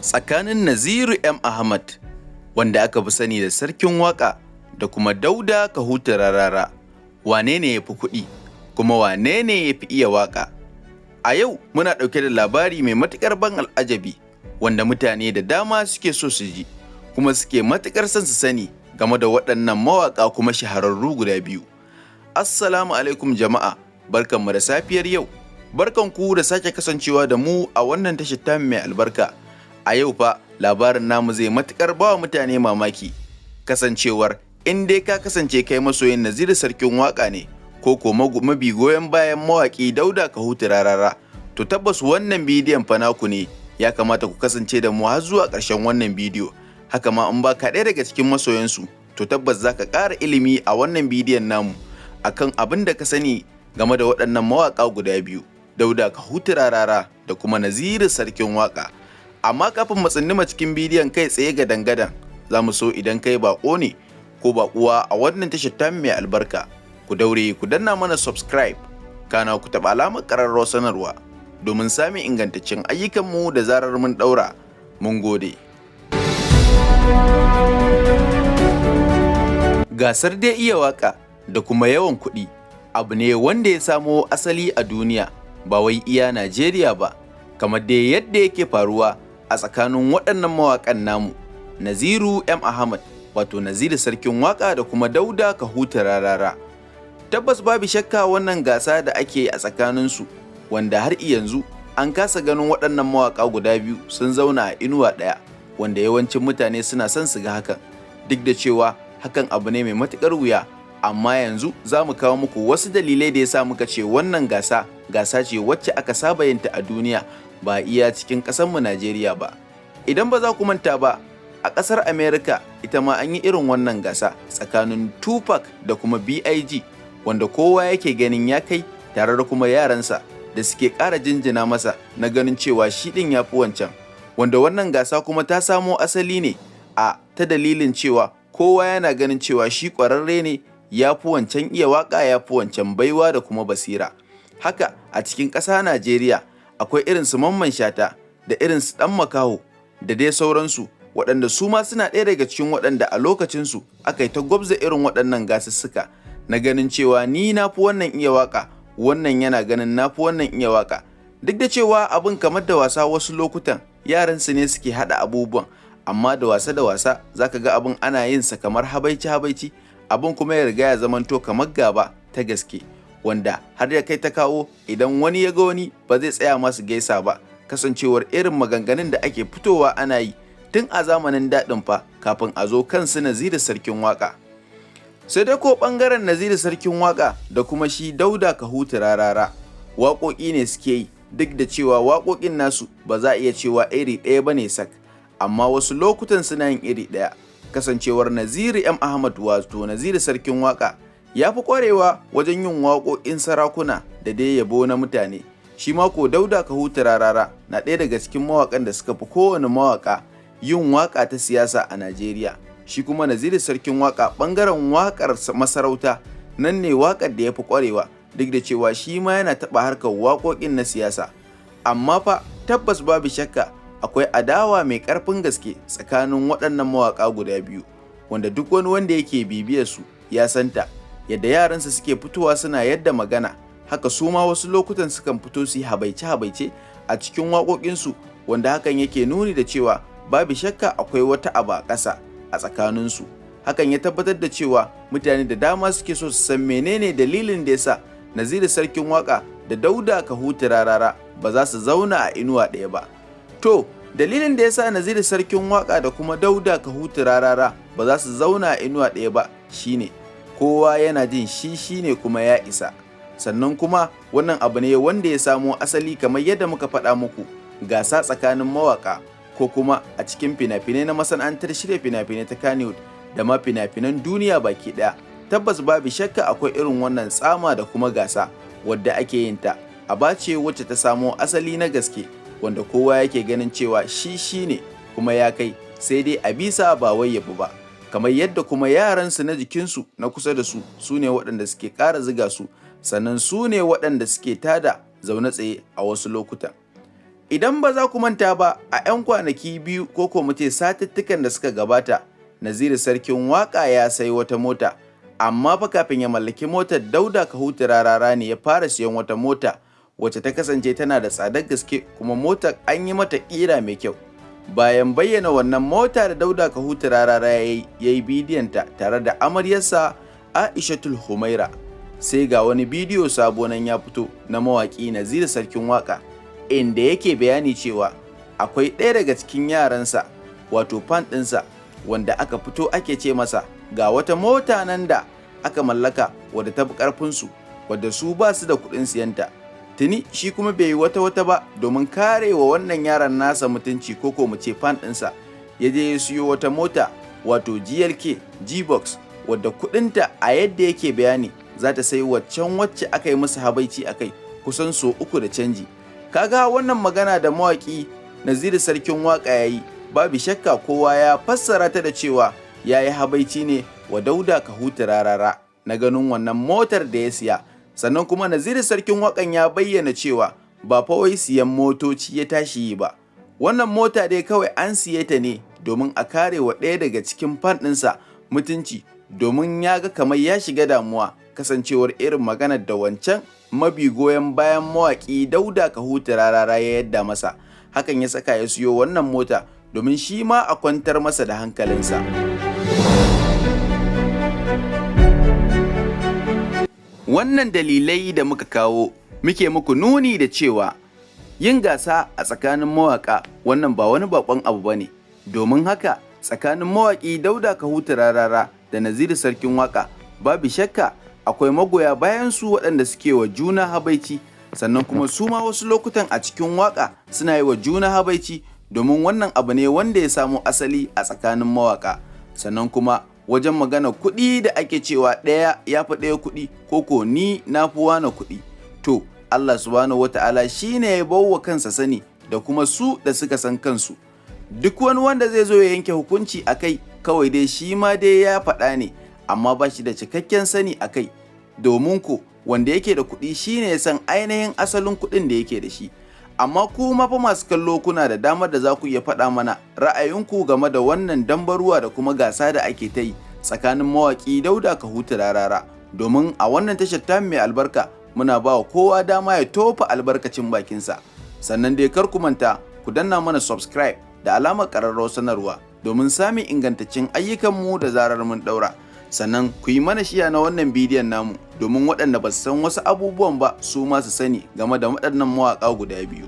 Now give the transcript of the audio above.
Tsakanin Naziru Ahmad, wanda aka fi sani da Sarkin Waka, da kuma Dauda Kahutu Rarara, wane ne ya fi kuɗi, kuma wane ne ya fi iya waƙa? A yau muna ɗauke da labari mai matuƙar ban al'ajabi, wanda mutane da dama suke so su ji, kuma suke matuƙar son su sani game da waɗannan mawaƙa kuma shahararru guda biyu. Assalamu alaikum jama'a, barkanmu da safiyar yau, barkanku da sake kasancewa da mu a wannan tashar tamu mai albarka. A yau fa labarin namu zai matuƙar ba wa mutane mamaki, kasancewar in dai ka kasance kai masoyin Naziru Sarkin Waka ne, ko mabi goyon bayan mawaƙi Dauda Kahutu Rarara, to tabbas wannan bidiyon fa naku ne, ya kamata ku kasance da mu har zuwa ƙarshen wannan bidiyo. Haka ma in ba ka ɗaya daga cikin masoyansu, to tabbas za ka ƙara ilimi a wannan bidiyon namu akan abin da ka sani game da waɗannan mawaƙa guda biyu, Dauda Kahutu Rarara da kuma Naziru Sarkin Waka. Amma kafin mu tsinduma cikin bidiyon kai tsaye ga dangadan, za mu so idan kai baƙo ne ko baƙuwa a wannan tashar tamu mai albarka, ku daure ku danna mana subscribe, kana ku taɓa alamar ƙararrawar sanarwa domin samun ingantaccen ayyukanmu da zarar mun ɗaura. Mun gode. Gasar dai iya waƙa da kuma yawan kuɗi abu ne wanda ya samo asali a duniya, ba wai iya Najeriya ba, kamar dai yadda yake faruwa a tsakanin waɗannan mawaƙan namu, Naziru Ahmad, wato Naziru Sarkin Waka da kuma Dauda Kahutu Rarara. Tabbas babu shakka wannan gasa da ake a tsakaninsu, wanda har yanzu an kasa ganin waɗannan mawaƙa guda biyu sun zauna a inuwa ɗaya, wanda yawancin mutane suna son su ga hakan, duk da cewa hakan abu ne mai matuƙar wuya. Amma yanzu za mu kawo muku wasu dalilai da ya sa muka ce wannan gasa ce wacce aka saba yinta a duniya, ba iya cikin ƙasarmu Najeriya ba. Idan ba za ku manta ba, a ƙasar Amerika ita ma an yi irin wannan gasa tsakanin Tupac da kuma BIG, wanda kowa yake ganin ya kai, tare da kuma yaransa da suke ƙara jinjina masa na ganin cewa shi ɗin ya fi wancan. Wanda wannan gasa kuma ta samo asali ne ta dalilin cewa kowa yana ganin cewa shi ƙwararre ne, ya fi wancan iya waƙa, ya fi wancan baiwa da kuma basira. Haka a cikin ƙasa Najeriya akwai irin su Mamman Shata da irin su Ɗan Makaho da dai sauransu, waɗanda su ma suna ɗaya daga cikin waɗanda a lokacinsu aka yi ta gwabza irin waɗannan gasussuka na ganin cewa ni na fi wannan iya waƙa, wannan yana ganin na fi wannan iya waƙa. Duk da cewa abin kamar da wasa wasu lokutan yaransu ne suke haɗa abubuwan, amma da wasa za ka ga abin ana yin sa kamar habaici, abin kuma ya riga ya zamanto kamar gaba ta gaske, wanda har ya kai ta kawo idan wani ya ga wani ba zai tsaya masu gaisa ba, kasancewar irin maganganun da ake fitowa ana yi tun a zamanin daɗin fa kafin a zo kansu Naziru Sarkin Waka. Sai dai ko ɓangaren Naziru Sarkin Waka da kuma shi Dauda Kahutu Rarara, waƙoƙi ne suke yi, duk da cewa waƙoƙin nasu ba za a iya cewa iri ɗaya ba ne sak, amma wasu lokutan suna yin iri ɗaya, kasancewar Naziru Ahmad wato Naziru Sarkin Waka ya fi ƙwarewa wajen yin waƙoƙin sarakuna da dai yabo na mutane. Shi ma ko Dauda Kahutu Rarara na ɗaya daga cikin mawaƙan da suka fi kowane mawaƙa yin waƙa ta siyasa a Najeriya. Shi kuma Naziru Sarkin Waka ɓangaren waƙar masarauta nan ne waƙar da ya fi ƙwarewa, duk da cewa shi ma yana taɓa harkar waƙoƙin na siyasa. Amma fa tabbas babu shakka akwai adawa mai ƙarfin gaske tsakanin waɗannan mawaƙa guda biyu, wanda duk wani wanda yake bibiyar su ya santa, yadda yaransa suke fitowa suna yadda magana, haka su ma wasu lokutan sukan fito su yi habaice a cikin waƙoƙinsu, wanda hakan yake nuni da cewa babu shakka akwai wata abu a ƙasa a tsakaninsu. Hakan ya tabbatar da cewa mutane da dama suke so su san menene dalilin da yasa Naziru Sarkin Waka da Dauda Kahutu Rarara ba za su zauna a inuwa ɗaya ba. To, dalilin da yasa Naziru Sarkin Waka da kuma Dauda Kahutu Rarara ba za su zauna a inuwa ɗaya ba shine kowa yana jin shi ne kuma ya isa. Sannan kuma wannan abu ne wanda ya samo asali kamar yadda muka faɗa muku, gasa tsakanin mawaƙa ko kuma a cikin fina-finai na masana'antar shirya fina-finai ta Kannywood da ma fina-finan duniya baki ɗaya. Tabbas babu shakka akwai irin wannan tsama da kuma gasa wadda ake yin ta, aba ce wacce ta samo asali na gaske, wanda kowa yake ganin cewa shi ne kuma ya kai, sai dai a bisa ba wai yabu ba, kamar yadda kuma yaransu na jikinsu na kusa da su ne waɗanda suke ƙara ziga su, sannan su ne waɗanda suke tada zaune tsaye a wasu lokutan. Idan ba za ku manta ba, a 'yan kwanaki biyu ko mu ce satuttukan da suka gabata, Naziru Sarkin Waka ya sayi wata mota, amma fa kafin ya mallaki motar Dauda Kahutu Rarara ne ya fara siyan wata mota wacce ta kasance tana da tsadar gaske, kuma motar an yi mata ƙira mai kyau. Bayan bayyana wannan mota da Dauda Kahutu Rarara ya yi bidiyonta tare da amaryarsa Aishatul Humaira, sai ga wani bidiyo sabo nan ya fito na mawaƙi Naziru Sarkin Waka, inda yake bayani cewa akwai ɗaya daga cikin yaransa, wato fan ɗinsa, wanda aka fito ake ce masa ga wata mota nan da aka mallaka wadda ta fi ƙarfinsu, wadda su ba su da kuɗin siyanta. Tuni shi kuma bai yi wata ba domin kare wa wannan yaran nasa mutunci, ko mu ce fan ɗinsa, ya je ya siyo wata mota, wato GLK G-Box, wadda kuɗinta a yadda yake bayani za ta sai waccan wacce aka yi musu habaici a kai kusan so 3 da canji. Kaga wannan magana da mawaƙi Naziru Sarkin Waka ya yi, babu shakka kowa ya fassara ta da cewa ya yi habaici ne wa Dauda Kahutu Rarara na ganin wannan motar da ya siya. Sannan kuma Naziru Sarkin Wakan ya bayyana cewa ba fa wai siyan motoci ya tashi yi ba. Wannan mota dai kawai an siye ta ne domin a kare wa ɗaya daga cikin fan ɗinsa mutunci, domin ya ga kamar ya shiga damuwa kasancewar irin maganar da wancan mabi goyon bayan mawaƙi Dauda Kahutu Rarara ya yadda masa. Hakan ya saka ya siyo wannan mota domin shi ma a kwantar masa da hankalinsa. Wannan dalilai da muka kawo muke muku nuni da cewa yin gasa a tsakanin mawaƙa wannan ba wani bakon abu ba ne. Domin haka tsakanin mawaƙi Dauda Kahutu Rarara da Naziru Sarkin Waka babu shakka akwai magoya bayan su waɗanda suke wa juna habaici, sannan kuma su ma wasu lokutan a cikin waka suna yi wa juna habaici, domin wannan abu ne wanda ya samo asali a tsakanin mawaka. Sannan kuma wajen magana kuɗi da ake cewa ɗaya ya fi ɗaya kuɗi, ko ni na fi wane kuɗi, to Allah subhanahu wata'ala shi ne ya bawa kansa sani da kuma su da suka san kansu. Duk wani wanda zai zo ya yanke hukunci a kai, kawai dai shi ma dai ya faɗa ne, amma ba shi da cikakken sani a kai, domin ko wanda yake da kuɗi shi ne ya san ainihin asalin kuɗin da yake da shi. Amma kuma fa masu kallo kuna da damar da za ku iya faɗa mana ra'ayinku game da wannan dambaruwa da kuma gasa da ake ta yi tsakanin mawaƙi Dauda Kahutu Rarara, domin a wannan tashar ta mai albarka muna ba wa kowa dama ya tofa albarkacin bakinsa. Sannan dai kar ku manta ku danna mana subscribe da alamar ƙararrawar sanarwa domin samun ingantaccen ayyukanmu da zarar mun ɗaura. Sannan ku yi mana shiya na wannan bidiyon namu domin waɗanda ba su san wasu abubuwan ba su ma su sani game da waɗannan mawaƙa guda biyu.